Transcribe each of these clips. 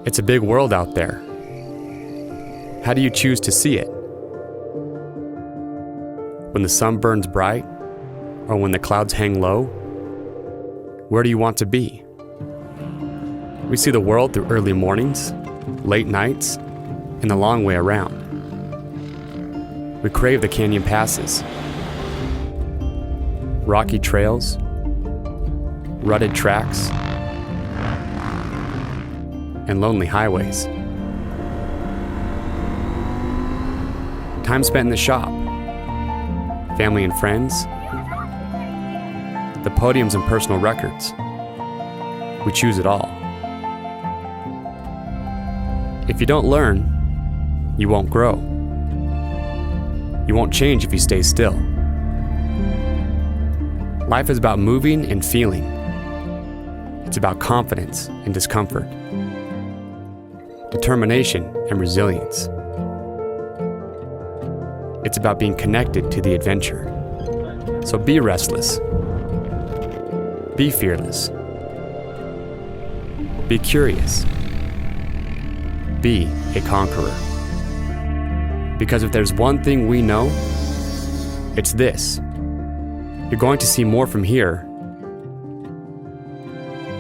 It's a big world out there. How do you choose to see it? When the sun burns bright, or when the clouds hang low? Where do you want to be? We see the world through early mornings, late nights, and the long way around. We crave the canyon passes, rocky trails, rutted tracks, and lonely highways. Time spent in the shop, family and friends, the podiums and personal records. We choose it all. If you don't learn, you won't grow. You won't change if you stay still. Life is about moving and feeling. It's about confidence and discomfort, determination and resilience. It's about being connected to the adventure. So be restless. Be fearless. Be curious. Be a conqueror. Because if there's one thing we know, it's this. You're going to see more from here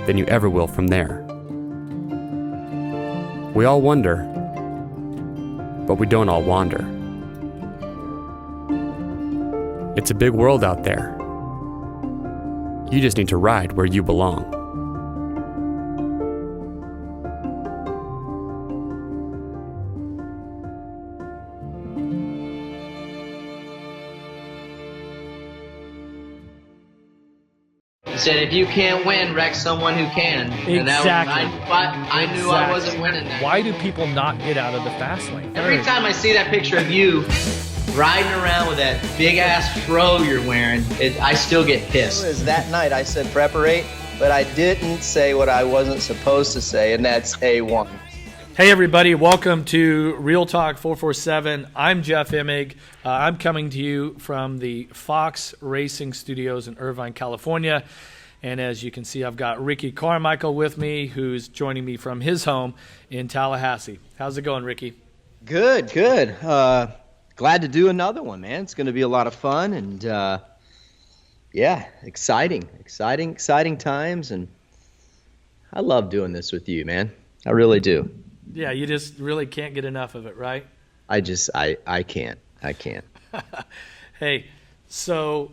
than you ever will from there. We all wonder, but we don't all wander. It's a big world out there. You just need to ride where you belong. He said, if you can't win, wreck someone who can. Exactly. And I knew I wasn't winning that. Why do people not get out of the fast lane? Every time I see that picture of you riding around with that big-ass fro you're wearing, I still get pissed. It was that night I said preparate, but I didn't say what I wasn't supposed to say, and that's A1. Hey everybody, welcome to Real Talk 447. I'm Jeff Emig. I'm coming to you from the Fox Racing Studios in Irvine, California. And as you can see, I've got Ricky Carmichael with me, who's joining me from his home in Tallahassee. How's it going, Ricky? Good. Glad to do another one, man. It's going to be a lot of fun, and exciting times, and I love doing this with you, man. I really do. Yeah, you just really can't get enough of it, right? I can't. Hey, so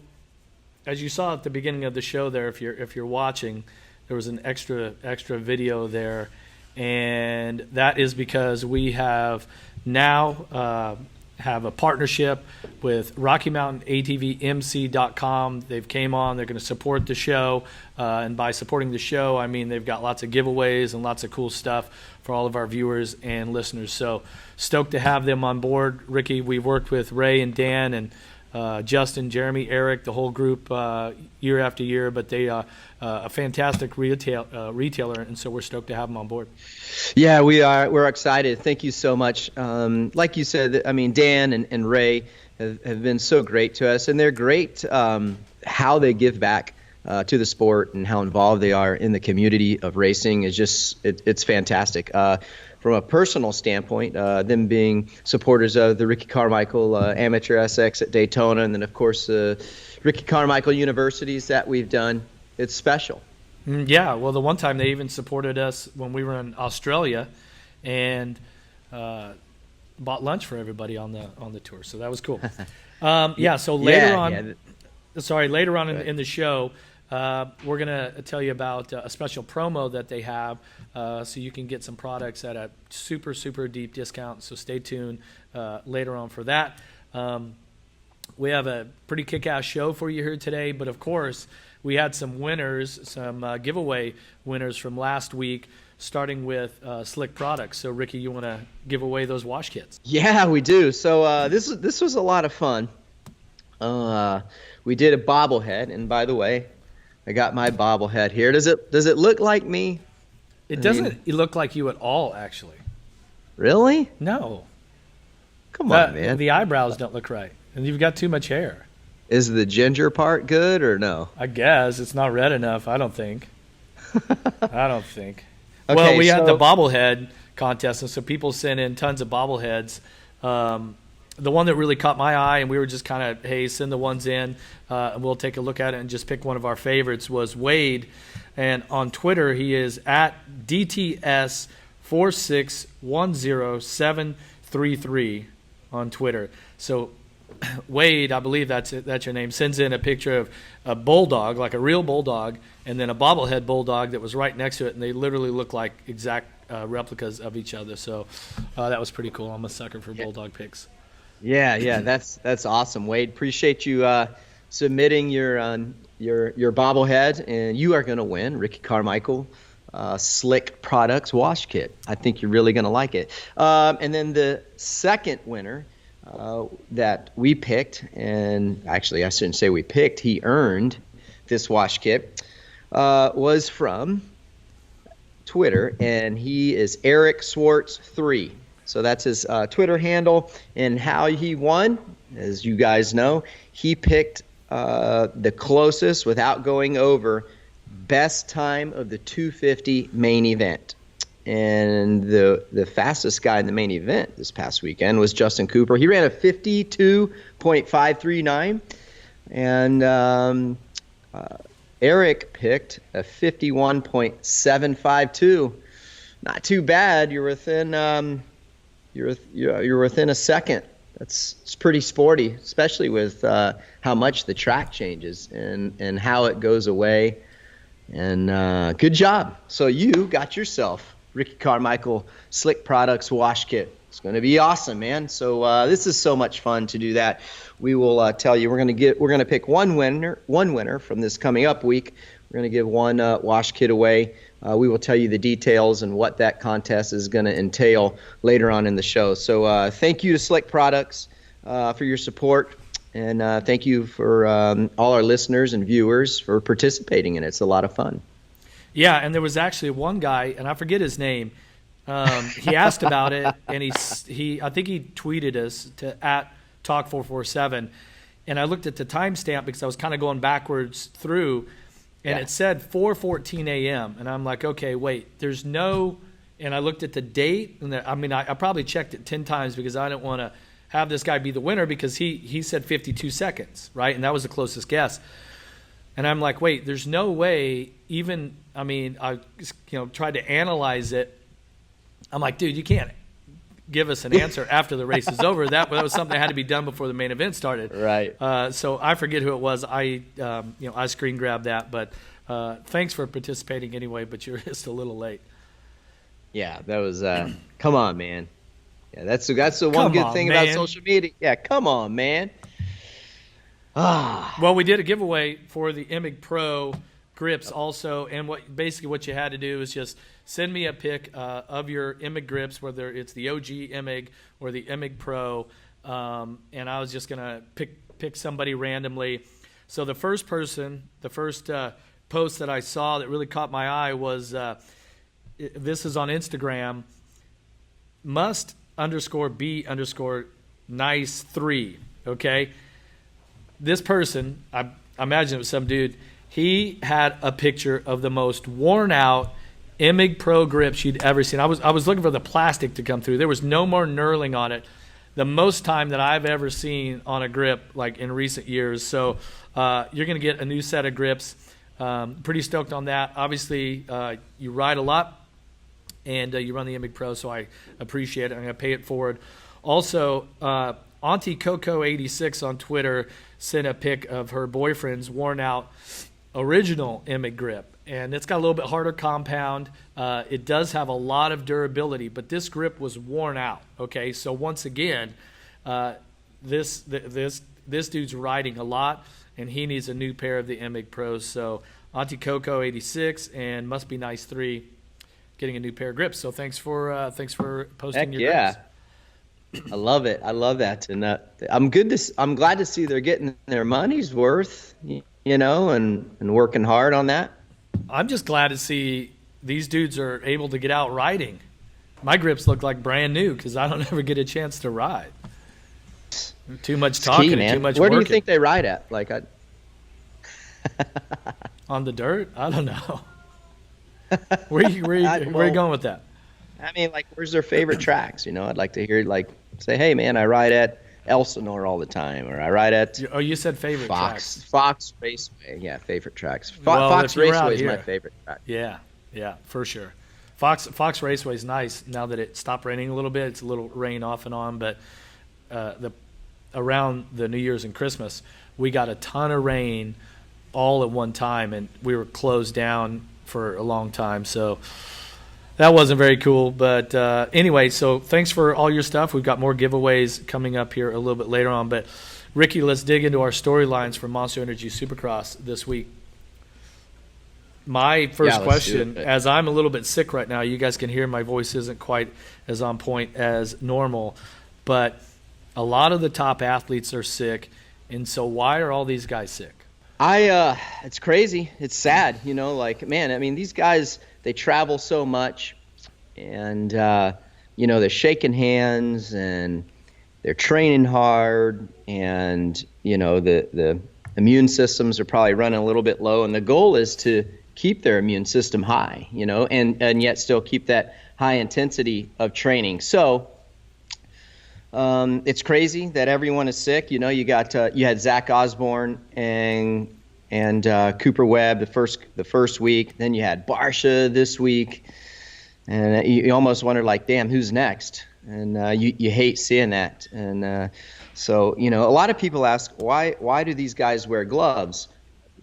as you saw at the beginning of the show there, if you're watching, there was an extra video there, and that is because we have now have a partnership with RockyMountainATVMC.com. They've came on. They're going to support the show, and by supporting the show, I mean they've got lots of giveaways and lots of cool stuff for all of our viewers and listeners. So stoked to have them on board. Ricky, we've worked with Ray and Dan and Justin, Jeremy, Eric, the whole group year after year, but they are a fantastic retailer, and so we're stoked to have them on board. Yeah, we are. We're excited. Thank you so much. Like you said, I mean, Dan and Ray have been so great to us, and they're great how they give back to the sport and how involved they are in the community of racing is just it's fantastic. From a personal standpoint, them being supporters of the Ricky Carmichael Amateur SX at Daytona, and then of course Ricky Carmichael Universities that we've done, it's special. Yeah, well, the one time they even supported us when we were in Australia, and bought lunch for everybody on the tour, so that was cool. So later on in the show, we're going to tell you about a special promo that they have, so you can get some products at a super, super deep discount. So stay tuned later on for that. We have a pretty kick-ass show for you here today, but of course, we had some winners, some giveaway winners from last week, starting with Slick Products. So, Ricky, you want to give away those wash kits? Yeah, we do. So this was a lot of fun. We did a bobblehead, and by the way, I got my bobblehead here. Does it look like me? It doesn't look like you at all, actually. Really? No. Come on, man. The eyebrows don't look right, and you've got too much hair. Is the ginger part good or no? I guess it's not red enough. I don't think. Well, we had the so- bobblehead contest, and so people sent in tons of bobbleheads. The one that really caught my eye, and we were just kind of, hey, send the ones in, and we'll take a look at it and just pick one of our favorites, was Wade. And on Twitter, he is at DTS4610733 on Twitter. So Wade, I believe that's your name, sends in a picture of a bulldog, like a real bulldog, and then a bobblehead bulldog that was right next to it, and they literally look like exact replicas of each other. So that was pretty cool. I'm a sucker for bulldog pics. Yeah, that's awesome, Wade. Appreciate you submitting your bobblehead, and you are going to win Ricky Carmichael Slick Products Wash Kit. I think you're really going to like it. And then the second winner that we picked, and actually I shouldn't say we picked, he earned this wash kit, was from Twitter, and he is Eric Swartz 3. So that's his Twitter handle. And how he won, as you guys know, he picked the closest, without going over, best time of the 250 main event. And the fastest guy in the main event this past weekend was Justin Cooper. He ran a 52.539, and Eric picked a 51.752. Not too bad. You're within you're within a second. It's pretty sporty, especially with how much the track changes and how it goes away. And good job. So you got yourself Ricky Carmichael Slick Products Wash Kit. It's going to be awesome, man. So this is so much fun to do that. We will tell you we're going to pick one winner from this coming up week. We're going to give one wash kit away. We will tell you the details and what that contest is going to entail later on in the show. So thank you to Slick Products for your support, and thank you for all our listeners and viewers for participating in it. It's a lot of fun. Yeah, and there was actually one guy, and I forget his name. He asked about it, and I think he tweeted us to @Talk447, and I looked at the timestamp because I was kind of going backwards through, and it said 4:14 a.m. And I'm like, okay, wait, there's no. And I looked at the date, and I probably checked it 10 times because I didn't want to have this guy be the winner because he said 52 seconds, right? And that was the closest guess. And I'm like, wait, there's no way. Even I tried to analyze it. I'm like, dude, you can't give us an answer after the race is over. That was something that had to be done before the main event started. Right. So I forget who it was. I screen grabbed that, but thanks for participating anyway. But you're just a little late. Yeah, that was. Come on, man. Yeah, that's the one good thing about social media. Yeah, come on, man. Well, we did a giveaway for the Emig Pro grips also, and what you had to do is just send me a pic of your Emig grips, whether it's the OG Emig or the Emig Pro, and I was just gonna pick somebody randomly. So the first post that I saw that really caught my eye was this is on Instagram, must_be_nice3. Okay, this person, I imagine it was some dude. He had a picture of the most worn out Emig Pro grips you'd ever seen. I was looking for the plastic to come through. There was no more knurling on it. The most time that I've ever seen on a grip, like in recent years. So you're going to get a new set of grips. Pretty stoked on that. Obviously, you ride a lot, and you run the Emig Pro, so I appreciate it. I'm going to pay it forward. Also, Auntie Coco 86 on Twitter sent a pic of her boyfriend's worn out original Emig grip, and it's got a little bit harder compound. It does have a lot of durability, but this grip was worn out. Okay, so once again, this dude's riding a lot, and he needs a new pair of the Emig Pros. So Auntie Coco 86 and Must Be Nice 3 getting a new pair of grips. So thanks for posting your grips. I love it. I love that, and I'm glad to see they're getting their money's worth, and working hard on that. I'm just glad to see these dudes are able to get out riding. My grips look like brand new because I don't ever get a chance to ride. Too much talking and too much Where working. do you think they ride at? On the dirt? I don't know. Where you going with that? I mean, like, where's their favorite tracks? I'd like to hear, like, say, hey, man, I ride at Elsinore all the time, or I ride at Oh, you said favorite tracks. Fox Raceway. Yeah, favorite tracks. Well, Fox if you're out Raceway is here- my favorite track. Yeah, for sure. Fox Raceway is nice now that it stopped raining a little bit. It's a little rain off and on, but around the New Year's and Christmas, we got a ton of rain all at one time, and we were closed down for a long time. So that wasn't very cool. But anyway, so thanks for all your stuff. We've got more giveaways coming up here a little bit later on. But Ricky, let's dig into our storylines for Monster Energy Supercross this week. My first question, as I'm a little bit sick right now, you guys can hear my voice isn't quite as on point as normal, but a lot of the top athletes are sick, and so why are all these guys sick? It's crazy. It's sad, like, man, I mean, these guys, they travel so much, and, they're shaking hands, and they're training hard, and, the immune systems are probably running a little bit low, and the goal is to keep their immune system high, and yet still keep that high intensity of training. So it's crazy that everyone is sick. You had Zach Osborne and Cooper Webb the first week. Then you had Barsha this week, and you almost wonder, like, damn, who's next? And you hate seeing that. And so a lot of people ask, why do these guys wear gloves?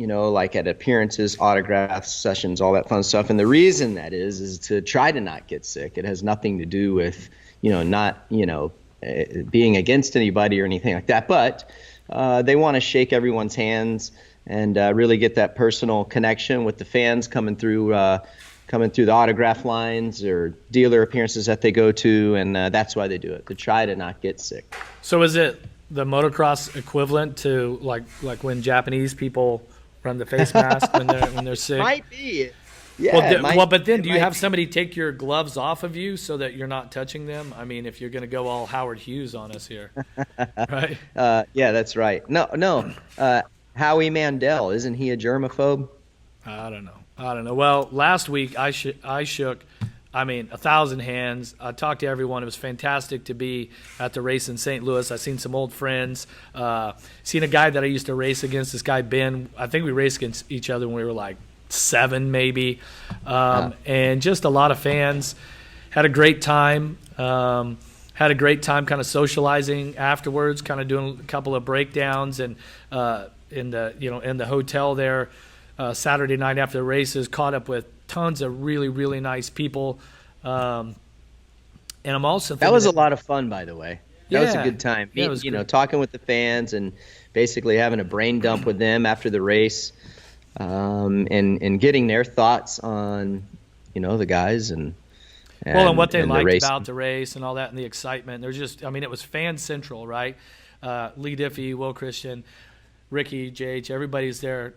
Like at appearances, autographs, sessions, all that fun stuff. And the reason that is to try to not get sick. It has nothing to do with, not, being against anybody or anything like that. But they want to shake everyone's hands and really get that personal connection with the fans coming through the autograph lines or dealer appearances that they go to. And that's why they do it, to try to not get sick. So is it the motocross equivalent to like when Japanese people run the face mask when they're sick? Might be. Yeah. But then do you have somebody take your gloves off of you so that you're not touching them? I mean, if you're going to go all Howard Hughes on us here, right? Yeah, that's right. No. Howie Mandel, isn't he a germaphobe? I don't know. Well, last week I shook 1,000 hands. I talked to everyone. It was fantastic to be at the race in St. Louis. I seen some old friends. Seen a guy that I used to race against, this guy Ben. I think we raced against each other when we were like 7 maybe. And just a lot of fans. Had a great time. Had a great time kind of socializing afterwards, kind of doing a couple of breakdowns, and in the hotel there Saturday night after the races, caught up with tons of really, really nice people. And I'm also that was a lot of fun, by the way. That was a good time. Yeah, it was great. Talking with the fans and basically having a brain dump with them after the race, and getting their thoughts on, the guys and what they liked race. about the race and all that, and the excitement. There's just, it was fan central, right? Lee Diffie, Will Christian, Ricky, JH, everybody's there,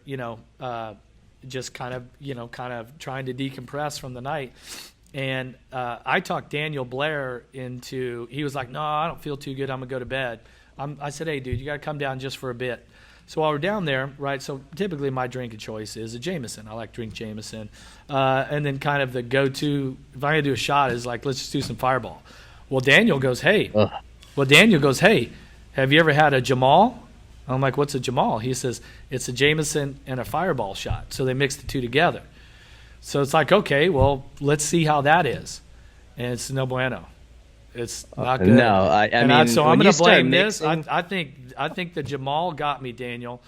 just kind of trying to decompress from the night. And I talked Daniel Blair into, he was like, no, I don't feel too good. I'm going to go to bed. I said, hey, dude, you got to come down just for a bit. So while we're down there, right, so typically my drink of choice is a Jameson. I like to drink Jameson. And then kind of the go-to, if I'm going to do a shot, is like, let's just do some Fireball. Well, Daniel goes, hey, have you ever had a Jamal? I'm like, what's a Jamal? He says, it's a Jameson and a Fireball shot. So they mix the two together. So it's like, okay, well, let's see how that is. And it's no bueno. It's not good. No, I mean, so I'm going to blame mixing, this. I think the Jamal got me, Daniel.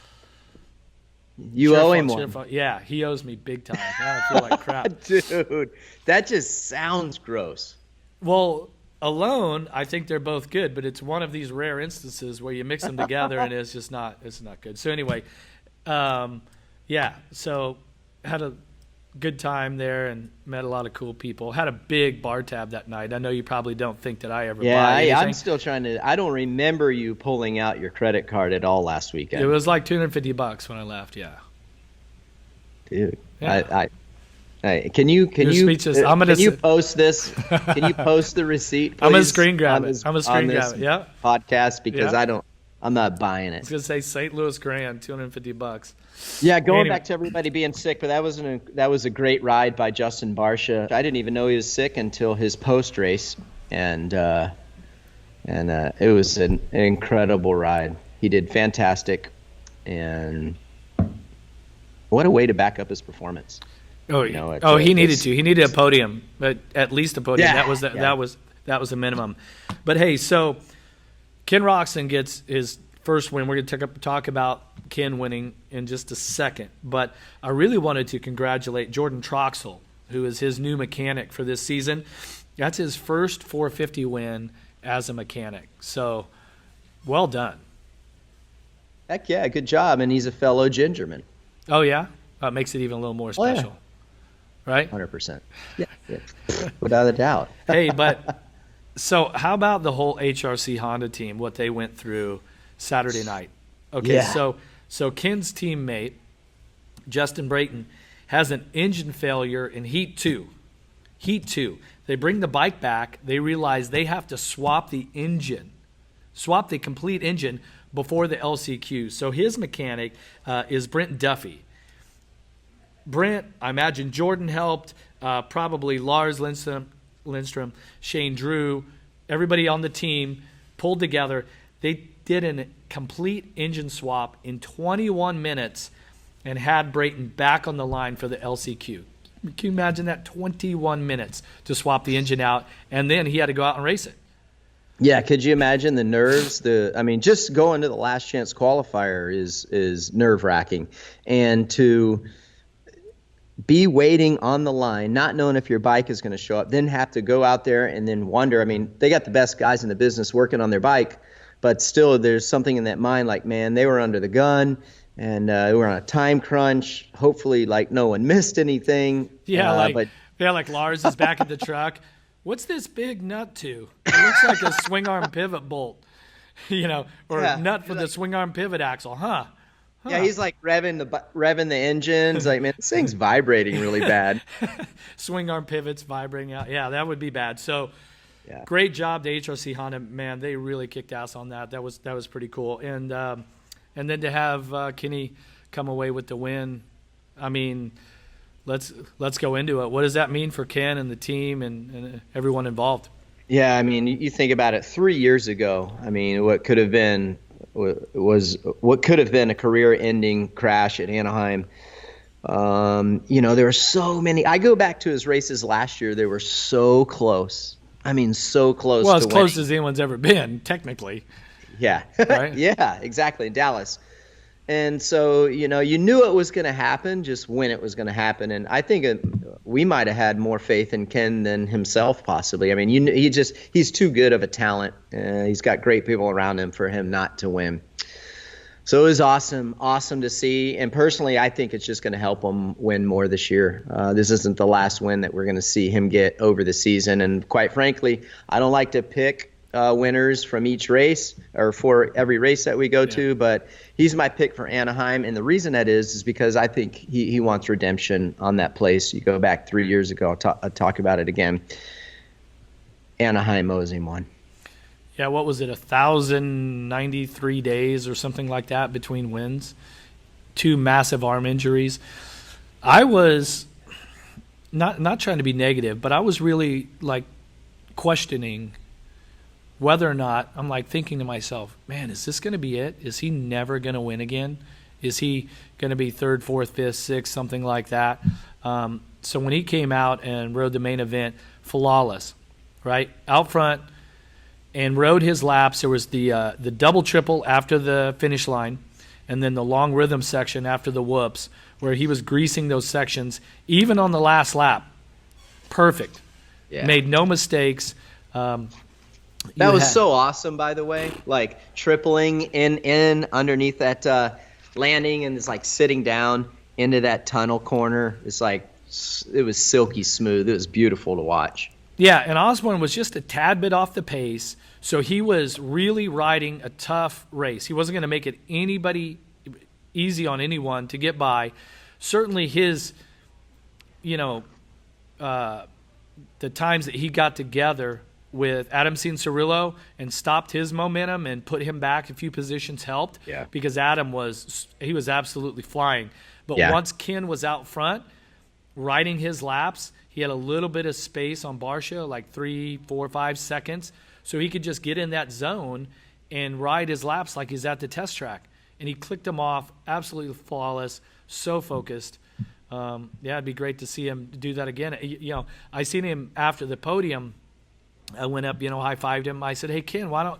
You owe him one. Yeah, he owes me big time. Now I feel like crap. Dude, that just sounds gross. Well, alone, I think they're both good, but it's one of these rare instances where you mix them together and it's not good. So anyway, so had a good time there and met a lot of cool people. Had a big bar tab that night. I know you probably don't think that I ever buy anything. I'm still trying to. I don't remember you pulling out your credit card at all last weekend. It was like $250 when I left. Yeah, dude. Yeah. Can you post this? Can you post the receipt? Please, I'm gonna screen grab it. Yeah. Podcast, because I I'm not buying I it. was gonna say St. Louis Grand, $250. Yeah, going Anyway. back to everybody being sick, but that was a great ride by Justin Barsha. I didn't even know he was sick until his post race, and it was an incredible ride. He did fantastic, and what a way to back up his performance. Oh, You know, he needed to. He needed a podium, but at least a podium. Yeah, That was a minimum. But hey, so Ken Roxon gets his first win. We're going to talk about Ken winning in just a second. But I really wanted to congratulate Jordan Troxel, who is his new mechanic for this season. That's his first 450 win as a mechanic. So, well done. Heck yeah, good job. And he's a fellow Gingerman. Oh, yeah? That makes it even a little more special. Oh, Right? 100%. Yeah. Without a doubt. Hey, but so how about the whole HRC Honda team, what they went through Saturday night? Okay, Yeah. so Ken's teammate, Justin Brayton, has an engine failure in Heat 2. Heat 2. They bring the bike back. They realize they have to swap the complete engine before the LCQ. So his mechanic is Brent Duffy. Brent, I imagine Jordan helped, probably Lars Lindstrom, Shane Drew, everybody on the team pulled together. They did a complete engine swap in 21 minutes and had Brayton back on the line for the LCQ. Can you imagine that? 21 minutes to swap the engine out, and then he had to go out and race it. Yeah, could you imagine the nerves? Just going to the last chance qualifier is nerve-wracking. And to be waiting on the line, not knowing if your bike is going to show up, then have to go out there and then wonder. I mean, they got the best guys in the business working on their bike, but still there's something in that mind like, man, they were under the gun and they were on a time crunch. Hopefully, like, no one missed anything. Like Lars is back at the truck. What's this big nut to? It looks like a swing arm pivot bolt, or nut for the swing arm pivot axle, huh? Yeah, he's like revving the engines. Like, man, this thing's vibrating really bad. Swing arm pivots vibrating out. Yeah, that would be bad. So, Great job to HRC Honda. Man, they really kicked ass on that. That was pretty cool. And then to have Kenny come away with the win. I mean, let's go into it. What does that mean for Ken and the team and everyone involved? Yeah, I mean, you think about it. 3 years ago, I mean, what could have been a career-ending crash at Anaheim. There were so many. I go back to his races last year. They were so close. I mean, so close. Well, as close as anyone's ever been, technically. Yeah. Right? Yeah, exactly. Dallas. And so, you knew it was going to happen, just when it was going to happen. And I think we might have had more faith in Ken than himself, possibly. I mean, he's too good of a talent. He's got great people around him for him not to win. So it was awesome to see. And personally, I think it's just going to help him win more this year. This isn't the last win that we're going to see him get over the season. And quite frankly, I don't like to pick winners from each race or for every race that we go to, but he's my pick for Anaheim. And the reason that is because I think he wants redemption on that place. You go back 3 years ago, I'll talk about it again. Anaheim owes him one. Yeah, what was it, 1,093 days or something like that between wins? 2 massive arm injuries. I was not trying to be negative, but I was really questioning whether or not, I'm thinking to myself, man, is this going to be it? Is he never going to win again? Is he going to be 3rd, 4th, 5th, 6th, something like that? So when he came out and rode the main event, flawless, right? Out front and rode his laps. There was the double triple after the finish line and then the long rhythm section after the whoops where he was greasing those sections, even on the last lap. Perfect. Yeah. Made no mistakes. That was so awesome, by the way. Tripling in underneath that landing and it's sitting down into that tunnel corner. It's it was silky smooth. It was beautiful to watch. Yeah, and Osborne was just a tad bit off the pace, so he was really riding a tough race. He wasn't going to make it easy on anyone to get by. Certainly his, the times that he got together with Adam Cianciarulo and stopped his momentum and put him back a few positions helped. Yeah. Because Adam was absolutely flying. But once Ken was out front, riding his laps, he had a little bit of space on Barcia, like 3, 4, 5 seconds. So he could just get in that zone and ride his laps like he's at the test track. And he clicked them off, absolutely flawless, so focused. It'd be great to see him do that again. I seen him after the podium. I went up, high-fived him. I said, "Hey, Ken, why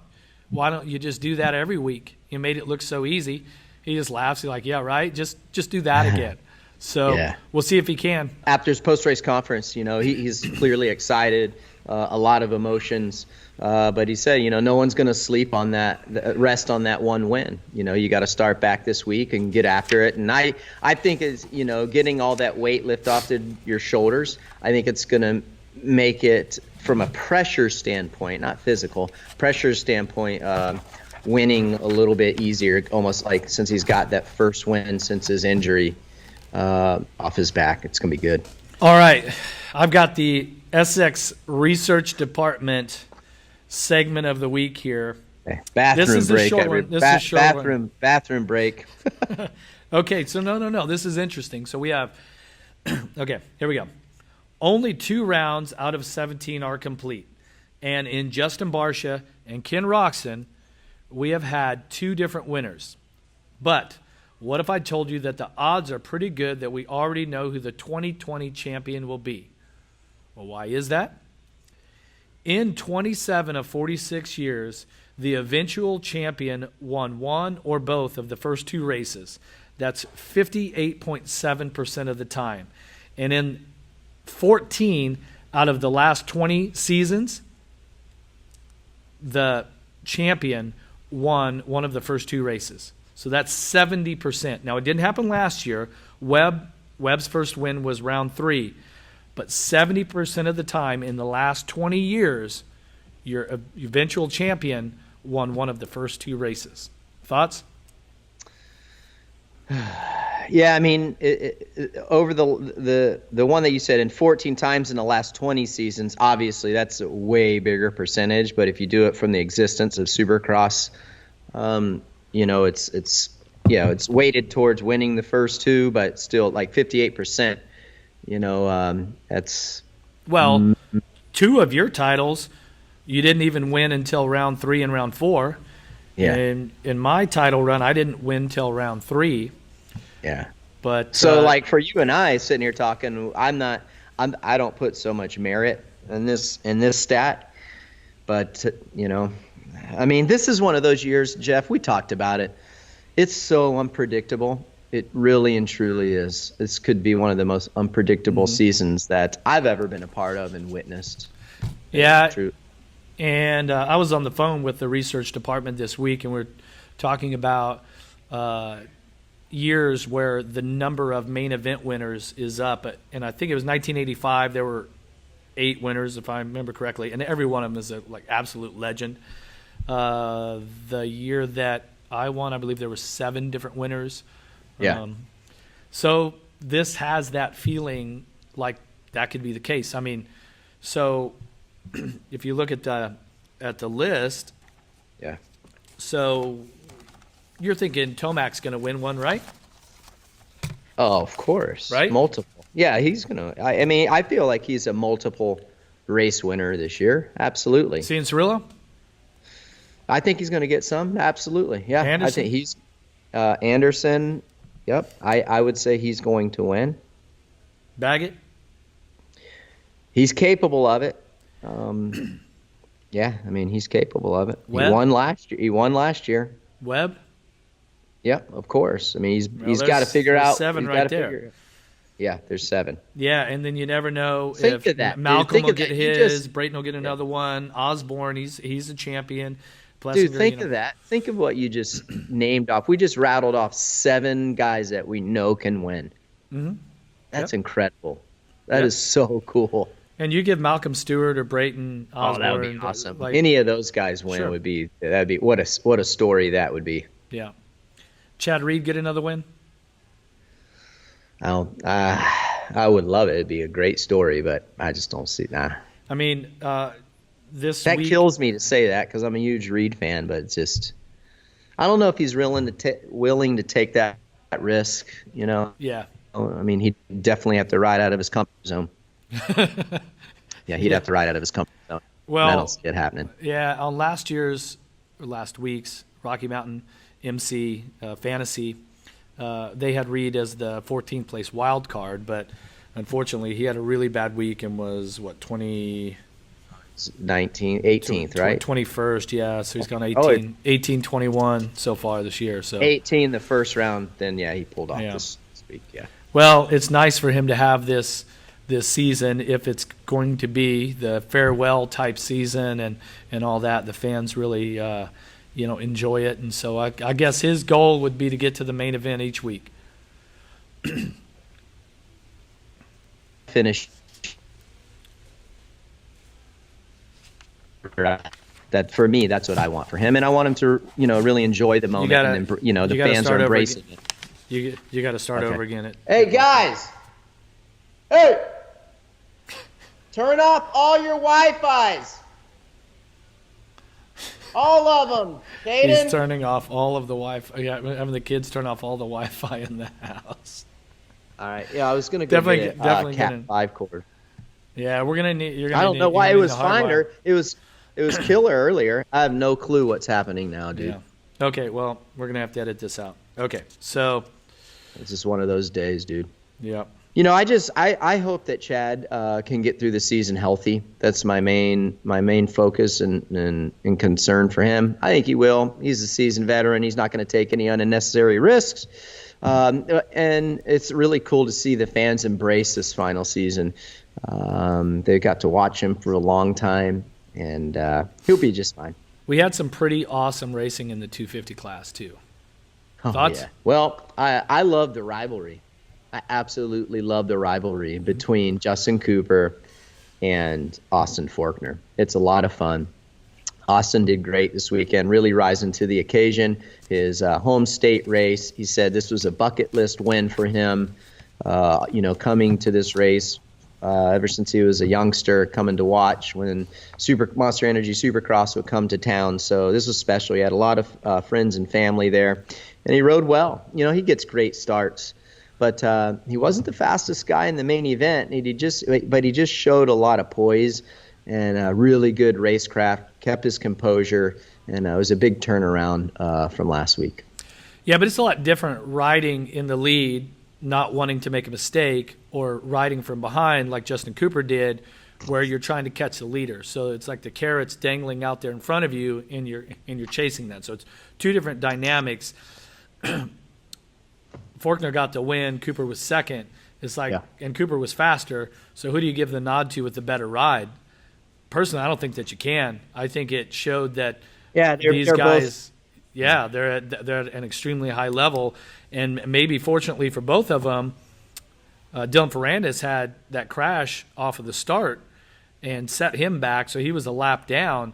don't you just do that every week? You made it look so easy." He just laughs. He's like, "Yeah, right. Just do that again." So we'll see if he can. After his post-race conference, he's clearly excited, a lot of emotions. But he said, no one's going to sleep on that, rest on that one win. You got to start back this week and get after it. And I think is, getting all that weight lift off your shoulders, I think it's going to make it, from a pressure standpoint, not physical, pressure standpoint, winning a little bit easier, almost like since he's got that first win since his injury off his back. It's going to be good. All right. I've got the SX Research Department segment of the week here. Bathroom this is break. A short one. This is a short bathroom break. Okay, so no. This is interesting. So we have, okay, here we go. Only 2 rounds out of 17 are complete. And in Justin Barcia and Ken Roczen, we have had 2 different winners. But what if I told you that the odds are pretty good that we already know who the 2020 champion will be? Well, why is that? In 27 of 46 years, the eventual champion won 1 or both of the first 2 races. That's 58.7% of the time. And in 14 out of the last 20 seasons, the champion won one of the first 2 races. So that's 70%. Now, it didn't happen last year. Webb's first win was round 3. But 70% of the time in the last 20 years, your eventual champion won one of the first 2 races. Thoughts? Yeah, I mean, over the one that you said in 14 times in the last 20 seasons, obviously that's a way bigger percentage. But if you do it from the existence of Supercross, it's weighted towards winning the first 2, but still like 58%. That's 2 of your titles you didn't even win until round 3 and round 4. Yeah. And in my title run, I didn't win till round 3. Yeah. But so like for you and I sitting here talking, I don't put so much merit in this stat, but I mean, this is one of those years, Jeff, we talked about it. It's so unpredictable. It really and truly is. This could be one of the most unpredictable seasons that I've ever been a part of and witnessed. Yeah. True. And I was on the phone with the research department this week, and we're talking about years where the number of main event winners is up. And I think it was 1985. There were 8 winners, if I remember correctly, and every one of them is a absolute legend. The year that I won, I believe there were 7 different winners. Yeah. So this has that feeling like that could be the case. I mean, so if you look at the list, yeah. So you're thinking Tomac's going to win one, right? Oh, of course. Right? Multiple. Yeah, he's going to. I mean, I feel like he's a multiple race winner this year. Absolutely. Cianciarulo? I think he's going to get some. Absolutely. Yeah. Anderson? I think he's Anderson. Yep, I would say he's going to win. Baggett? He's capable of it. Yeah, I mean, he's capable of it. Webb? He won last year. Webb? Yep, of course. I mean, he's got to figure out. 7 right there. Yeah, there's 7. Yeah, and then you never know Think if of that, Malcolm dude. will get his, Brayton will get another one. Osborne, he's a champion. Plessinger, Dude, think of that. Think of what you just named off. We just rattled off 7 guys that we know can win. Mm-hmm. That's incredible. That is so cool. And you give Malcolm Stewart or Brayton Osborne. That would be awesome. Any of those guys win would be what a story that would be. Yeah. Chad Reed get another win? I would love it. It'd be a great story, but I just don't see that. I mean, this That week, kills me to say that because I'm a huge Reed fan, but it's just I don't know if he's willing to take that risk. yeah. I mean, he'd definitely have to ride out of his comfort zone. Yeah, he'd have to ride out of his comfort zone. Well, I don't see it happening. Yeah, on last week's Rocky Mountain MC Fantasy, they had Reed as the 14th place wild card, but unfortunately he had a really bad week and was 18th, right? 21st, yeah. So he's gone 18-21 so far this year. So 18 the first round, then he pulled off this week. Yeah. Well, it's nice for him to have this season if it's going to be the farewell type season and all that. The fans really enjoy it, and so I guess his goal would be to get to the main event each week. Finish that for me. That's what I want for him, and I want him to really enjoy the moment. The fans are embracing it. You got to start over again. Hey guys! Hey! Turn off all your Wi-Fis. All of them. Caden? He's turning off all of the Wi-Fi. Yeah, having the kids turn off all the Wi-Fi in the house. All right. Yeah, I was gonna go get a Cat 5 cord. Yeah, we're gonna need. I don't know why it was fine. It was killer earlier. I have no clue what's happening now, dude. Yeah. Okay. Well, we're gonna have to edit this out. Okay. So. It's just one of those days, dude. Yeah. I hope that Chad can get through the season healthy. That's my main focus and concern for him. I think he will. He's a seasoned veteran. He's not going to take any unnecessary risks. And it's really cool to see the fans embrace this final season. They got to watch him for a long time, and he'll be just fine. We had some pretty awesome racing in the 250 class too. Thoughts? Yeah. Well, I love the rivalry. I absolutely love the rivalry between Justin Cooper and Austin Faulkner. It's a lot of fun. Austin did great this weekend, really rising to the occasion. His home state race, he said this was a bucket list win for him, coming to this race ever since he was a youngster, coming to watch when Monster Energy Supercross would come to town. So this was special. He had a lot of friends and family there, and he rode well. He gets great starts. But he wasn't the fastest guy in the main event. But he just showed a lot of poise and really good racecraft, kept his composure, and it was a big turnaround from last week. Yeah, but it's a lot different riding in the lead, not wanting to make a mistake, or riding from behind like Justin Cooper did, where you're trying to catch the leader. So it's like the carrot's dangling out there in front of you, and you're chasing that. So it's two different dynamics. Faulkner got the win. Cooper was second. It's like, and Cooper was faster. So who do you give the nod to with the better ride? Personally, I don't think that you can. I think it showed that these guys, they're at an extremely high level, and maybe fortunately for both of them, Dylan Ferrandis had that crash off of the start and set him back, so he was a lap down.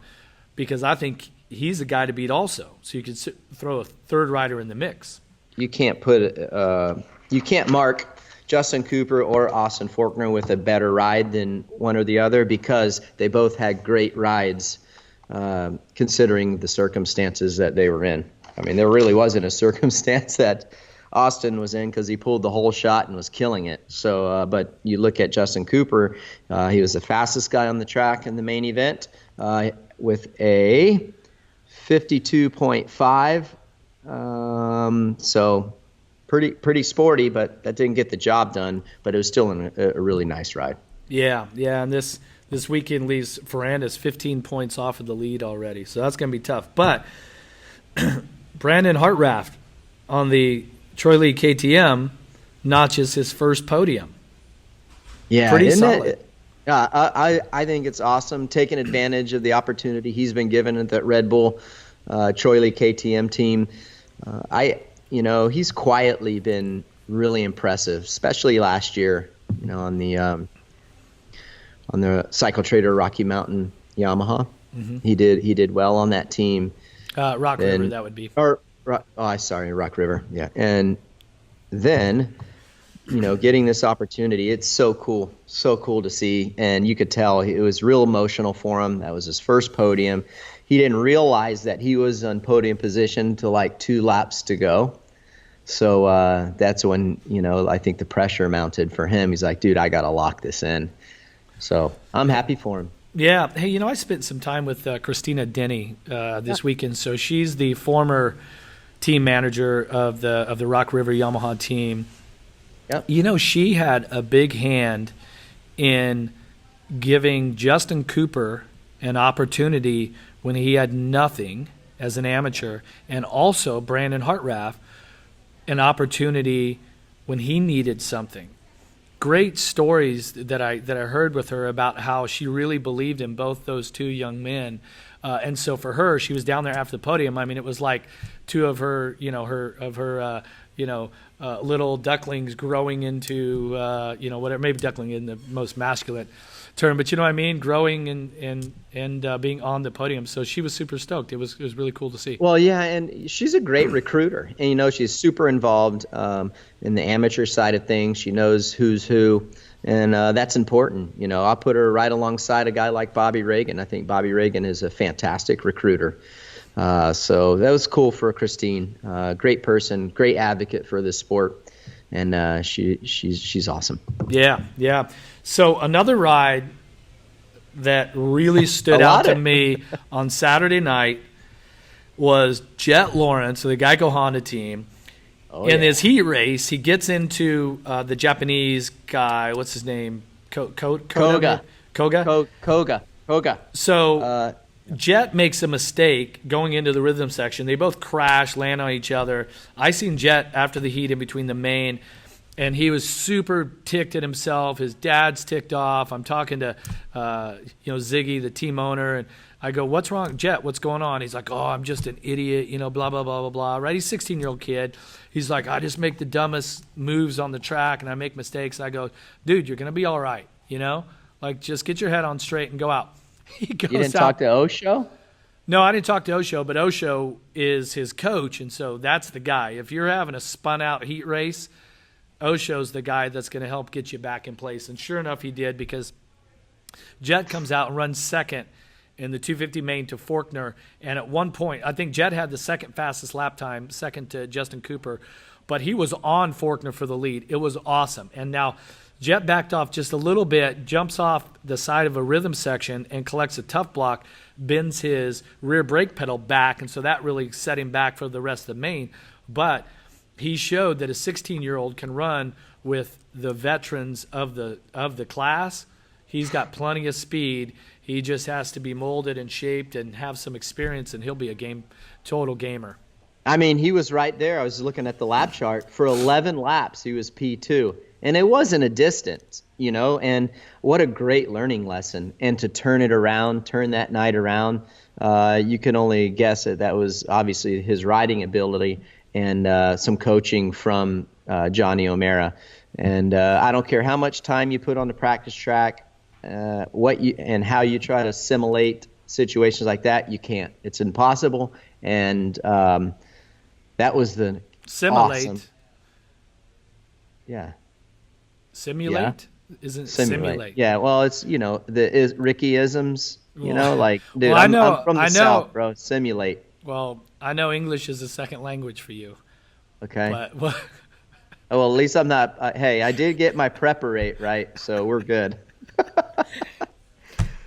Because I think he's the guy to beat also. So you could throw a third rider in the mix. You can't mark Justin Cooper or Austin Faulkner with a better ride than one or the other because they both had great rides, considering the circumstances that they were in. I mean, there really wasn't a circumstance that Austin was in because he pulled the whole shot and was killing it. So, but you look at Justin Cooper, he was the fastest guy on the track in the main event with a 52.5. So pretty sporty, but that didn't get the job done. But it was still a really nice ride. Yeah, and this weekend leaves Ferrandis 15 points off of the lead already, so that's going to be tough. But Brandon Hartraft on the Troy Lee KTM notches his first podium. Yeah, pretty solid. I think it's awesome, taking advantage of the opportunity he's been given at that Red Bull Troy Lee KTM team. He's quietly been really impressive, especially last year, on the Cycle Trader Rocky Mountain Yamaha. Mm-hmm. He did well on that team. Rock River, that would be. Rock River. Yeah. And then, getting this opportunity. It's so cool to see. And you could tell it was real emotional for him. That was his first podium. He didn't realize that he was on podium position to like 2 laps to go. So that's when, I think the pressure mounted for him. He's like, dude, I got to lock this in. So I'm happy for him. Yeah. Hey, I spent some time with Christina Denny this weekend. So she's the former team manager of the Rock River Yamaha team. Yep. She had a big hand in giving Justin Cooper an opportunity when he had nothing as an amateur, and also Brandon Hartraff an opportunity when he needed something. Great stories that I heard with her about how she really believed in both those 2 young men. And so for her, she was down there after the podium. I mean, it was like 2 of her, little ducklings growing into, whatever, maybe duckling in the most masculine term, but you know what I mean, growing and being on the podium. So she was super stoked. It was really cool to see. Well, yeah, and she's a great recruiter, and she's super involved in the amateur side of things. She knows who's who, and that's important. I'll put her right alongside a guy like Bobby Reagan. I think Bobby Reagan is a fantastic recruiter. So that was cool for Christine. Great person, great advocate for this sport, and she's awesome. Yeah. So another ride that really stood out to me on Saturday night was Jet Lawrence of the Geico Honda team. In his heat race, he gets into the Japanese guy. What's his name? Koga. So Jet makes a mistake going into the rhythm section. They both crash, land on each other. I seen Jet after the heat in between the main, and he was super ticked at himself. His dad's ticked off. I'm talking to Ziggy, the team owner, and I go, "What's wrong, Jet? What's going on?" He's like, "Oh, I'm just an idiot, blah, blah, blah, blah, blah." Right? He's a 16-year-old kid. He's like, "I just make the dumbest moves on the track, and I make mistakes." I go, "Dude, you're going to be all right, Like, just get your head on straight and go out." He goes You didn't talk to Osho? No, I didn't talk to Osho, but Osho is his coach, and so that's the guy. If you're having a spun-out heat race, Osho's the guy that's going to help get you back in place. And sure enough, he did, because Jet comes out and runs second in the 250 main to Faulkner. And at one point, I think Jet had the second fastest lap time, second to Justin Cooper, but he was on Faulkner for the lead. It was awesome. And now Jet backed off just a little bit, jumps off the side of a rhythm section and collects a tough block, bends his rear brake pedal back, and so that really set him back for the rest of the main. But he showed that a 16-year-old can run with the veterans of the class. He's got plenty of speed. He just has to be molded and shaped and have some experience, and he'll be a total gamer. I mean, he was right there. I was looking at the lap chart. For 11 laps, he was P2. And it wasn't a distance, and what a great learning lesson. And to turn that night around, you can only guess that was obviously his riding ability and some coaching from Johnny O'Mara. And I don't care how much time you put on the practice track, and how you try to simulate situations like that, you can't. It's impossible. And that was the simulate. Awesome. Yeah. Simulate? Yeah. Isn't simulate? Yeah, well, it's, the Ricky-isms, like, dude, well, I'm from the South, bro. Simulate. Well, I know English is a second language for you. Okay. But, oh, well, at least I'm not, hey, I did get my preparate right, so we're good.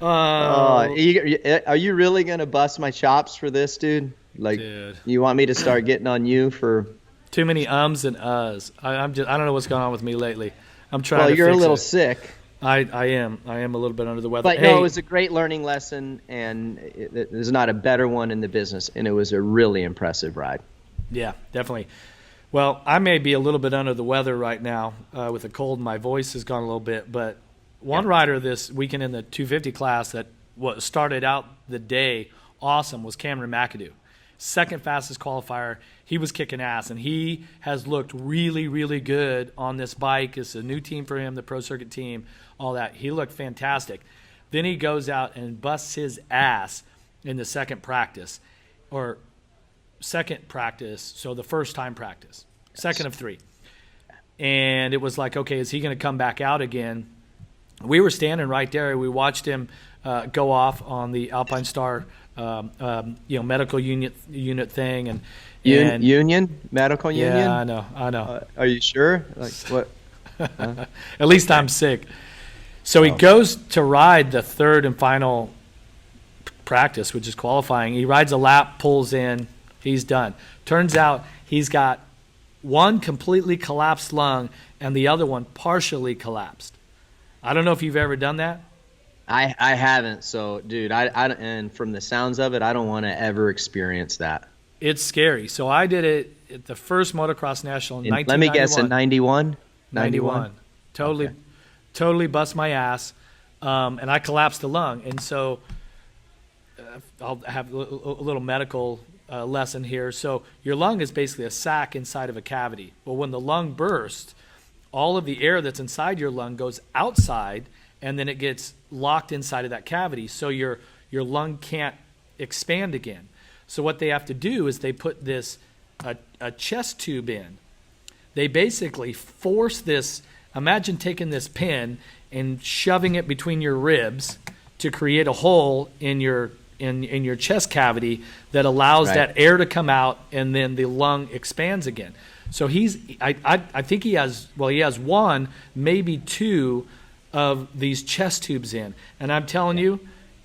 Are you really going to bust my chops for this, dude? Like, dude, you want me to start getting on you for... Too many ums and uhs. I don't know what's going on with me lately. I'm trying to Well, you're fix a little it. sick. I am a little bit under the weather. But hey, no, it was a great learning lesson, and there's not a better one in the business, and it was a really impressive ride. Yeah, definitely. Well, I may be a little bit under the weather right now with a cold. My voice has gone a little bit, but one rider this weekend in the 250 class that started out the day awesome was Cameron McAdoo. Second fastest qualifier. He was kicking ass, and he has looked really, really good on this bike. It's a new team for him, the Pro Circuit team, all that. He looked fantastic. Then he goes out and busts his ass in the second practice, so the first time practice, second of 3. and it was like, okay, is he going to come back out again? We were standing right there. We watched him go off on the Alpine Star, medical unit thing, and union medical union. Yeah, I know. Are you sure? Like what? At least I'm sick. So he goes to ride the third and final practice, which is qualifying. He rides a lap, pulls in, he's done. Turns out he's got one completely collapsed lung and the other one partially collapsed. I don't know if you've ever done that. I haven't. So, dude, I and from the sounds of it, I don't want to ever experience that. It's scary. So I did it at the first motocross national in 1991. Let me guess, in 91? 91. Totally bust my ass, and I collapsed the lung. And so I'll have a little medical lesson here. So your lung is basically a sac inside of a cavity. Well, when the lung bursts, all of the air that's inside your lung goes outside, and then it gets locked inside of that cavity. So your lung can't expand again. So what they have to do is they put this a chest tube in. They basically force this. Imagine taking this pin and shoving it between your ribs to create a hole in your chest cavity that allows that air to come out, and then the lung expands again. So I think he has one, maybe two of these chest tubes in. And I'm telling you,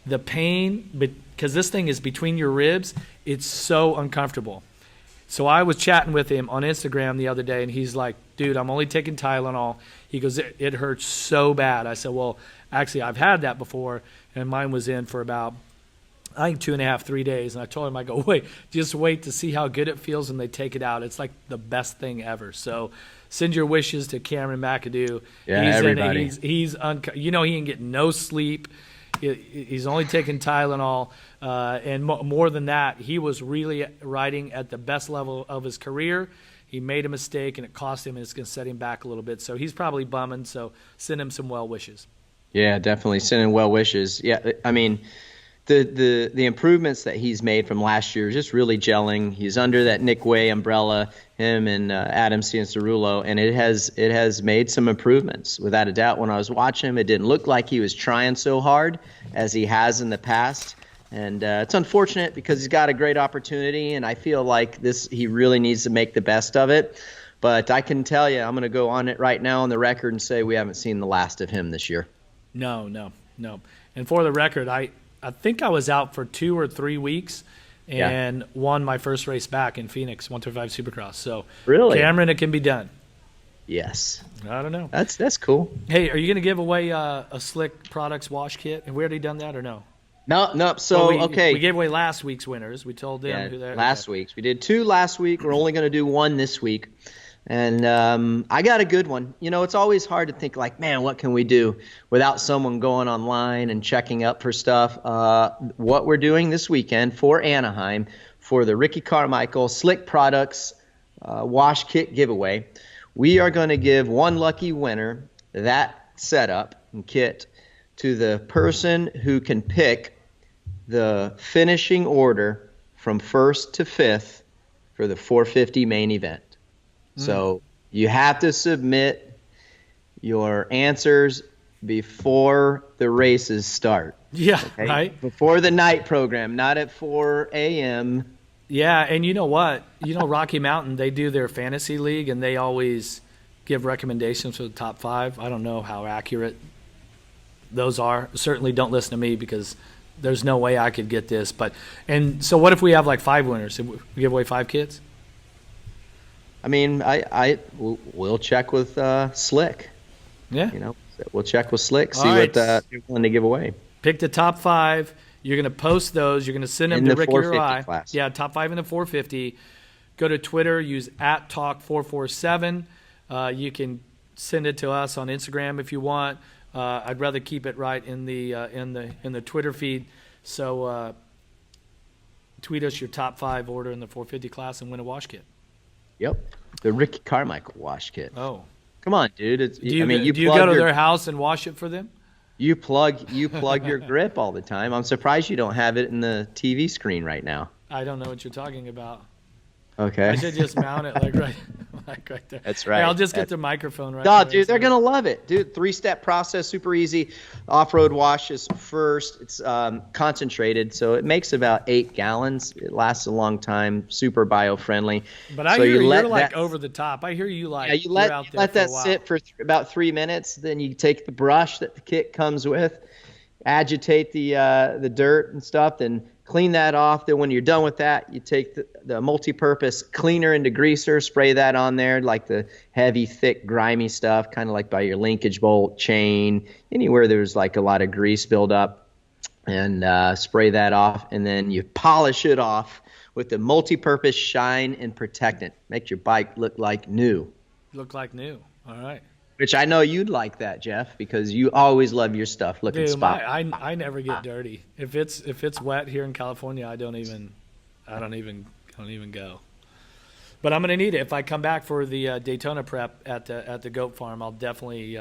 the pain, because this thing is between your ribs, it's so uncomfortable. So I was chatting with him on Instagram the other day, and he's like, dude, I'm only taking Tylenol. He goes, it hurts so bad. I said, well, actually, I've had that before, and mine was in for about, I think 2.5, 3 days. And I told him, I go, just wait to see how good it feels when they take it out. It's like the best thing ever. So send your wishes to Cameron McAdoo. Yeah, everybody. He can get no sleep. He's only taking Tylenol. And more than that, he was really riding at the best level of his career. He made a mistake, and it cost him, and it's going to set him back a little bit. So he's probably bumming, so send him some well wishes. Yeah, definitely sending well wishes. Yeah, I mean, the improvements that he's made from last year is just really gelling. He's under that Nick Way umbrella, him and Adam Cianciarulo, and it has made some improvements without a doubt. When I was watching him, it didn't look like he was trying so hard as he has in the past. And it's unfortunate because he's got a great opportunity, and I feel like he really needs to make the best of it. But I can tell you, I'm going to go on it right now on the record and say we haven't seen the last of him this year. No. And for the record, I think I was out for 2 or 3 weeks and won my first race back in Phoenix, 125 Supercross. So, really, Cameron, it can be done. Yes. I don't know. That's cool. Hey, are you going to give away a Slick Products wash kit? Have we already done that or no? No. So, okay. We gave away last week's winners. We told them who they're. Last week's. We did 2 last week. We're only going to do 1 this week. And I got a good one. You know, it's always hard to think like, man, what can we do without someone going online and checking up for stuff. What we're doing this weekend for Anaheim for the Ricky Carmichael Slick Products wash kit giveaway, we are going to give one lucky winner that setup and kit to the person who can pick the finishing order from 1st to 5th for the 450 main event. So you have to submit your answers before the races start. Yeah, okay? right. Before the night program, not at 4 a.m. Yeah, and you know what? Rocky Mountain, they do their fantasy league, and they always give recommendations for the top 5. I don't know how accurate those are. Certainly don't listen to me because there's no way I could get this. And so what if we have like 5 winners? We give away 5 kits? I mean, we'll check with Slick. Yeah. We'll check with Slick, see what you're willing to give away. Pick the top 5. You're going to post those. You're going to send them to Ricky or I. Class. Yeah, top 5 in the 450. Go to Twitter. Use @Talk447. You can send it to us on Instagram if you want. I'd rather keep it right in the Twitter feed. So tweet us your top 5 order in the 450 class and win a wash kit. Yep, the Ricky Carmichael wash kit. Oh, come on, dude! Do you go to their house and wash it for them? You plug your grip all the time. I'm surprised you don't have it in the TV screen right now. I don't know what you're talking about. Okay. I should just mount it like right. mic right there. That's right. Hey, I'll just get the microphone right No, there. dude, they're gonna love it, dude. 3-step process, super easy. Off-road wash is first. It's concentrated, so it makes about 8 gallons. It lasts a long time. Super bio-friendly. But I so hear you you're like over the top. I hear you like you let, you're out you there let for that a while. sit for about 3 minutes. Then you take the brush that the kit comes with, agitate the dirt and stuff, then clean that off. Then when you're done with that, you take the multi-purpose cleaner and degreaser, spray that on there, like the heavy, thick, grimy stuff, kind of like by your linkage bolt, chain, anywhere there's like a lot of grease buildup, and spray that off. And then you polish it off with the multi-purpose shine and protectant. Make your bike look like new. Look like new. All right. Which I know you'd like that, Jeff, because you always love your stuff looking Dude, spot. I never get dirty. If it's wet here in California, I don't even go. But I'm gonna need it if I come back for the Daytona prep at the goat farm. I'll definitely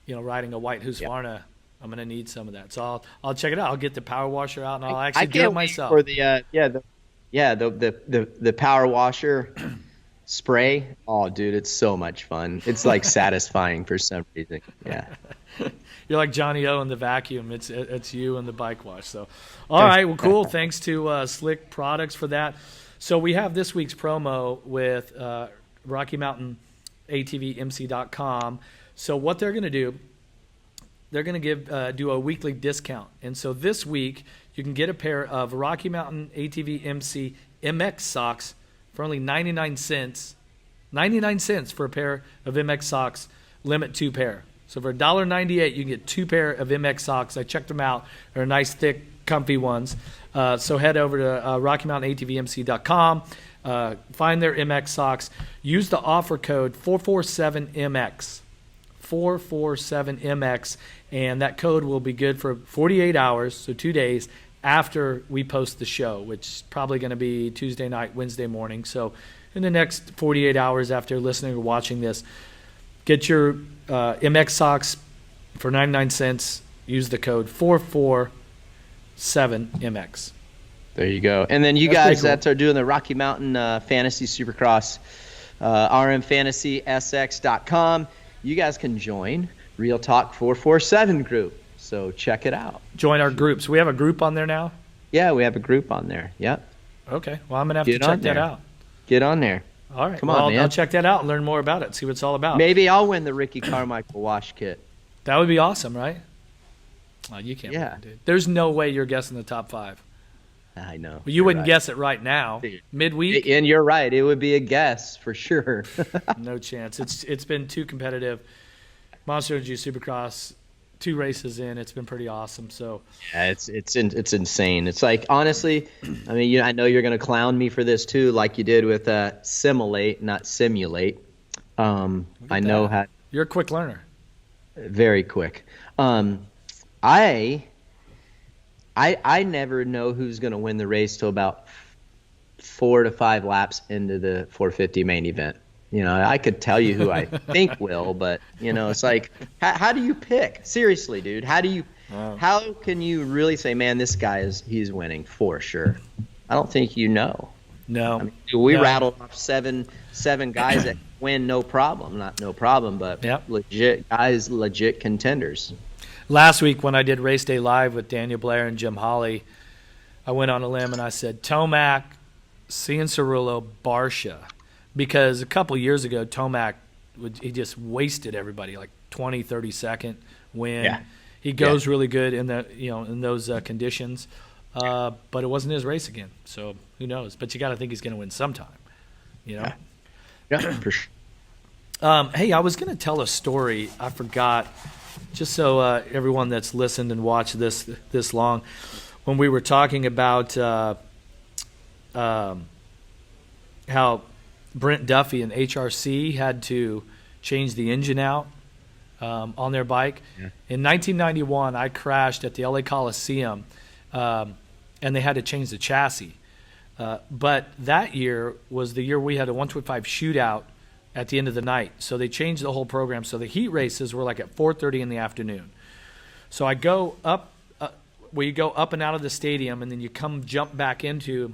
riding a white Husqvarna. I'm gonna need some of that. So I'll check it out. I'll get the power washer out and I'll actually do it myself. For the the power washer spray. Oh, dude, it's so much fun. It's like satisfying for some reason. Yeah. You're like Johnny O in the vacuum. It's you and the bike wash. So, all right, well, cool. Thanks to Slick Products for that. So we have this week's promo with Rocky Mountain ATVMC.com. So what they're going to do, they're going to do a weekly discount. And so this week you can get a pair of Rocky Mountain ATV MC MX socks for only 99 cents. 99 cents for a pair of MX socks, limit 2 pair. So for $1.98, you can get 2 pair of MX socks. I checked them out. They're nice, thick, comfy ones. So head over to RockyMountainATVMC.com. Find their MX socks. Use the offer code 447MX. 447MX. And that code will be good for 48 hours, so 2 days, after we post the show, which is probably going to be Tuesday night, Wednesday morning. So in the next 48 hours after listening or watching this, get your MX socks for 99 cents. Use the code 447MX. There you go. And then you That's guys cool. that are doing the Rocky Mountain Fantasy Supercross, rmfantasysx.com, you guys can join Real Talk 447 group. So check it out. Join our groups. We have a group on there now? Yeah, we have a group on there. Yep. Okay. Well, I'm going to have to check that out. Get on there. All right. Come on, man. I'll check that out and learn more about it, see what it's all about. Maybe I'll win the Ricky Carmichael wash kit. That would be awesome, right? Oh, you can't Yeah. win, dude. There's no way you're guessing the top 5. I know. Well, you You're wouldn't right. guess it right now. Midweek? And you're right. It would be a guess for sure. No chance. It's been too competitive. Monster Energy Supercross, 2 races in, it's been pretty awesome. So Yeah, it's insane. It's like, honestly, I mean, I know you're going to clown me for this too, like you did with Simulate, not Simulate. I know how. you're a quick learner. Very quick. I never know who's going to win the race till about 4 to 5 laps into the 450 main event. I could tell you who I think will, but it's like, how do you pick? Seriously, dude, how can you really say, man, this guy he's winning for sure? I don't think No. I mean, we rattled off seven guys that win no problem, not no problem, but Yep. legit contenders. Last week when I did Race Day Live with Daniel Blair and Jim Holly, I went on a limb and I said Tomac, Cianciarulo, Barcia. Because a couple years ago, Tomac, he just wasted everybody, like 20, 30-second win. Yeah. He goes really good in those conditions, but it wasn't his race again. So who knows? But you got to think he's going to win sometime. Yeah, for sure. Hey, I was going to tell a story. I forgot, just so everyone that's listened and watched this long, when we were talking about how Brent Duffy and HRC had to change the engine out on their bike. Yeah. In 1991, I crashed at the LA Coliseum, and they had to change the chassis. But that year was the year we had a 125 shootout at the end of the night. So they changed the whole program. So the heat races were like at 4:30 in the afternoon. So I go up, you go up and out of the stadium, and then you jump back into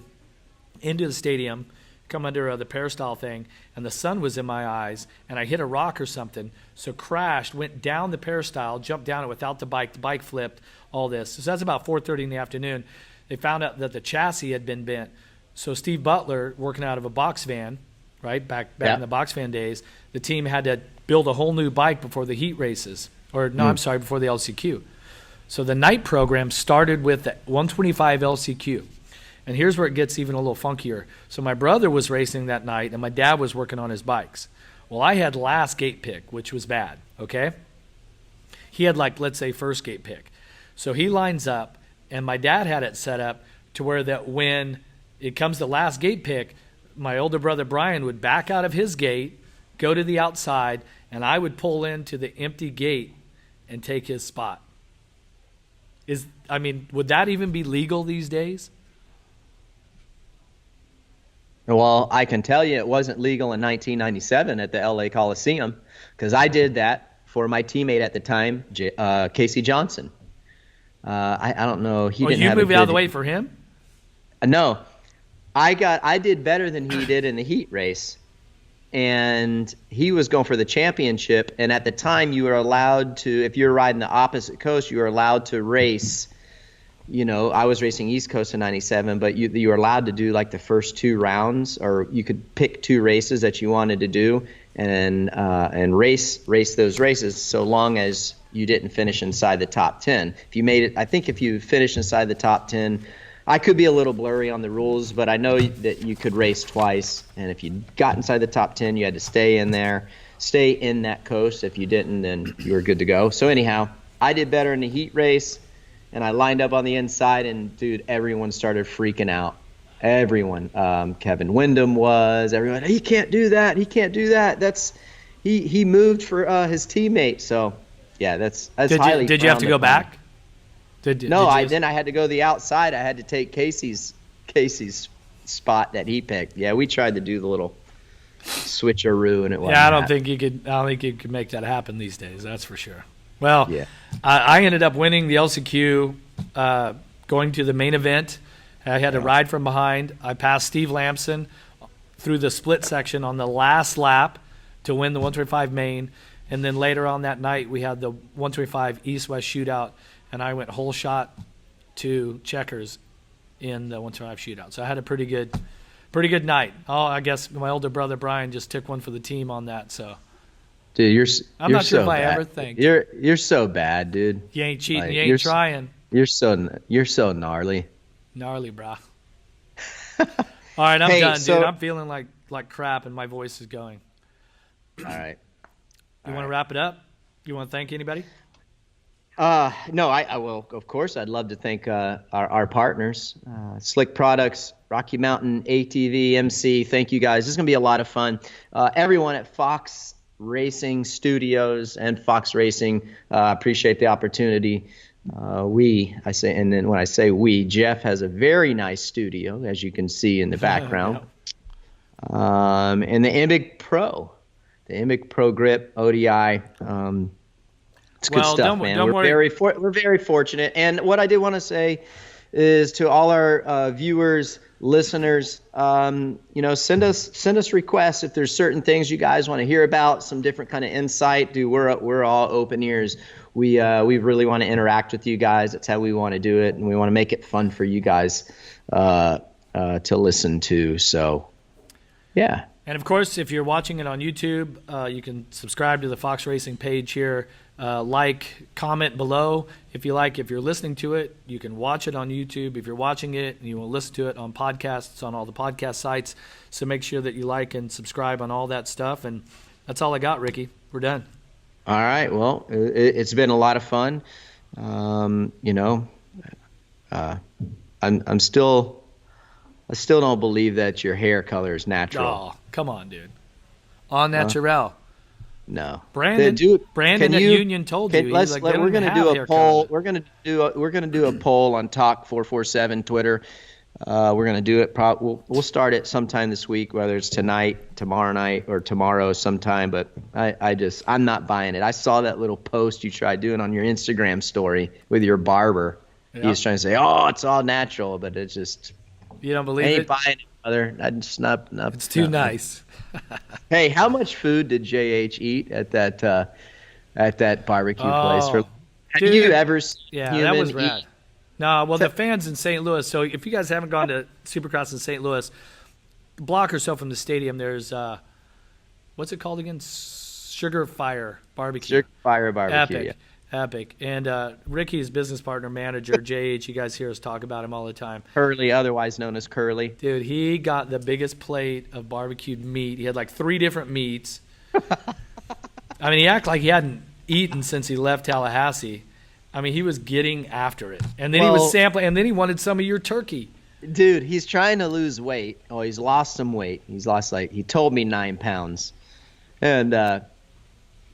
the stadium, come under the peristyle thing, and the sun was in my eyes, and I hit a rock or something, so crashed, went down the peristyle, jumped down it without the bike flipped, all this. So that's about 4:30 in the afternoon. They found out that the chassis had been bent. So Steve Butler, working out of a box van, right, back in the box van days, the team had to build a whole new bike before the heat races, before the LCQ. So the night program started with the 125 LCQ. And here's where it gets even a little funkier. So my brother was racing that night, and my dad was working on his bikes. Well, I had last gate pick, which was bad, okay? He had, like, let's say, first gate pick. So he lines up, and my dad had it set up to where that when it comes to last gate pick, my older brother Brian would back out of his gate, go to the outside, and I would pull into the empty gate and take his spot. Would that even be legal these days? Well, I can tell you it wasn't legal in 1997 at the LA Coliseum, because I did that for my teammate at the time, Casey Johnson. I don't know. He didn't you have moved a out of good- the way for him? No, I did better than he did in the heat race, and he was going for the championship. And at the time, you were allowed to, if you were riding the opposite coast, you were allowed to race. I was racing East Coast in 97, but you were allowed to do like the first 2 rounds, or you could pick 2 races that you wanted to do and race those races, so long as you didn't finish inside the top 10. If you made it, I think if you finished inside the top 10, I could be a little blurry on the rules, but I know that you could race twice, and if you got inside the top 10, you had to stay in that coast. If you didn't, then you were good to go. So anyhow, I did better in the heat race. And I lined up on the inside, and, dude, everyone started freaking out. Everyone. Kevin Windham was. Everyone, he can't do that. He can't do that. He moved for his teammate. So, yeah, that's highly. Did you have to go back? Then I had to go the outside. I had to take Casey's spot that he picked. Yeah, we tried to do the little switcheroo, and it wasn't. Yeah, I don't think you could make that happen these days. That's for sure. Well, yeah. I ended up winning the LCQ, going to the main event. I had to ride from behind. I passed Steve Lamson through the split section on the last lap to win the 125 main. And then later on that night, we had the 125 East-West shootout, and I went whole shot to checkers in the 125 shootout. So I had a pretty good night. Oh, I guess my older brother Brian just took one for the team on that. So. Dude, I'm not sure so if I bad. ever think you're so bad, dude. You ain't cheating. Like, you ain't trying. You're so gnarly. Gnarly, brah. All right, I'm done, dude. I'm feeling like crap, and my voice is going. All right. You want to wrap it up? You want to thank anybody? No, I will. Of course, I'd love to thank our partners, Slick Products, Rocky Mountain, ATV, MC. Thank you guys. This is gonna be a lot of fun. Everyone at Fox Racing Studios and Fox Racing, appreciate the opportunity. And then when I say we, Jeff has a very nice studio, as you can see in the background. And the Emig Pro Grip ODI. It's good stuff, man. We're very fortunate. And what I did want to say is to all our viewers, listeners, send us requests if there's certain things you guys want to hear about, some different kind of insight. Dude, we're all open ears. We really want to interact with you guys. That's how we want to do it, and we want to make it fun for you guys to listen to. So, yeah. And of course, if you're watching it on YouTube, you can subscribe to the Fox Racing page here. Comment below if you like. If you're listening to it, you can watch it on YouTube. If you're watching it and you want to listen to it on podcasts, on all the podcast sites. So make sure that you like and subscribe on all that stuff. And that's all I got, Ricky. We're done. All right. Well, it's been a lot of fun. I still don't believe that your hair color is natural. Oh, come on, dude. En naturel. No, Brandon at Union told you. We're going to do a poll. We're going to do a poll on Talk 447 Twitter. We're going to do it. We'll start it sometime this week, whether it's tonight, tomorrow night, or tomorrow sometime. But I'm not buying it. I saw that little post you tried doing on your Instagram story with your barber. Yeah. He was trying to say, "Oh, it's all natural," but it's just You don't believe ain't it? buying it, brother. I just not. It's too nice. Hey, how much food did JH eat at that barbecue place? Have dude, you ever seen Yeah, human that was rad. eat? No, well, the fans in St. Louis. So if you guys haven't gone to Supercross in St. Louis, a block or so from the stadium, there's what's it called again? Sugar Fire Barbecue. Sugar Fire Barbecue. Epic. And Ricky's business partner, manager, JH, you guys hear us talk about him all the time. Curly, otherwise known as Curly. Dude, he got the biggest plate of barbecued meat. He had like 3 different meats. I mean, he acted like he hadn't eaten since he left Tallahassee. I mean, he was getting after it. And then he was sampling, and then he wanted some of your turkey. Dude, he's trying to lose weight. Oh, he's lost some weight. He's lost, he told me 9 pounds. And,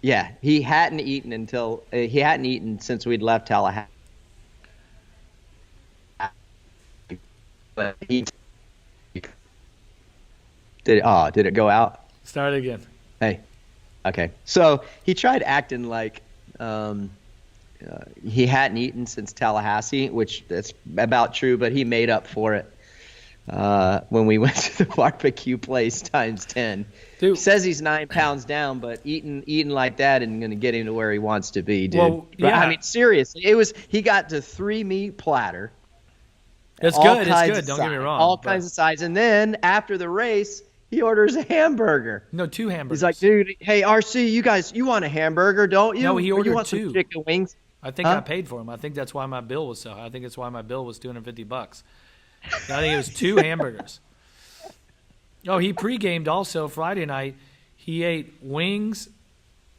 yeah, he hadn't eaten since we'd left Tallahassee. But did it go out? Start again. Hey, okay. So he tried acting like he hadn't eaten since Tallahassee, which that's about true, but he made up for it when we went to the barbecue place times 10. Dude. Says he's 9 pounds down, but eating like that isn't going to get him to where he wants to be, dude. Well, yeah. I mean, seriously, he got to 3-meat platter. It's good. It's good. Don't get me wrong. All kinds of sides. And then after the race, he orders a hamburger. No, 2 hamburgers. He's like, dude, hey, RC, you want a hamburger, don't you? No, he ordered you want 2. Some chicken wings? I think I paid for him. I think that's why my bill was I think it's why my bill was $250. I think it was 2 hamburgers. Oh, he pre-gamed also Friday night. He ate wings,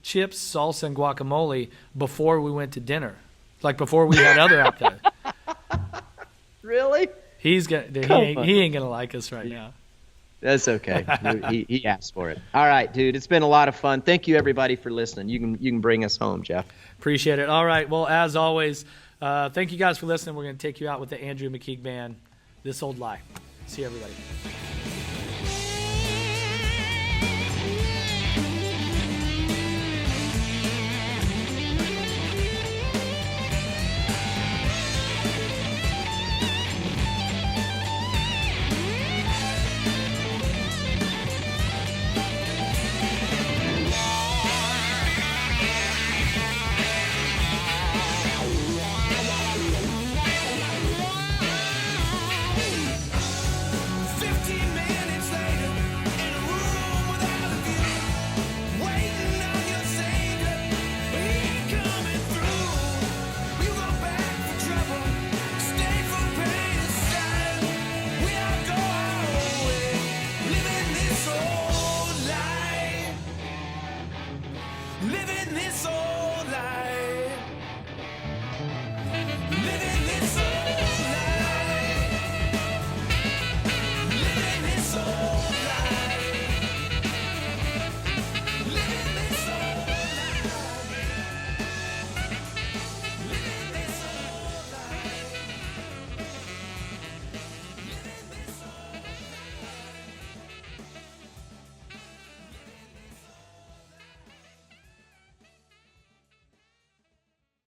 chips, salsa, and guacamole before we went to dinner. Like before we had other out there. Really? He ain't gonna like us right now. That's okay. he asked for it. All right, dude. It's been a lot of fun. Thank you, everybody, for listening. You can bring us home, Jeff. Appreciate it. All right. Well, as always, thank you guys for listening. We're going to take you out with the Andrew McKeague Band, This Old Lie. See you, everybody.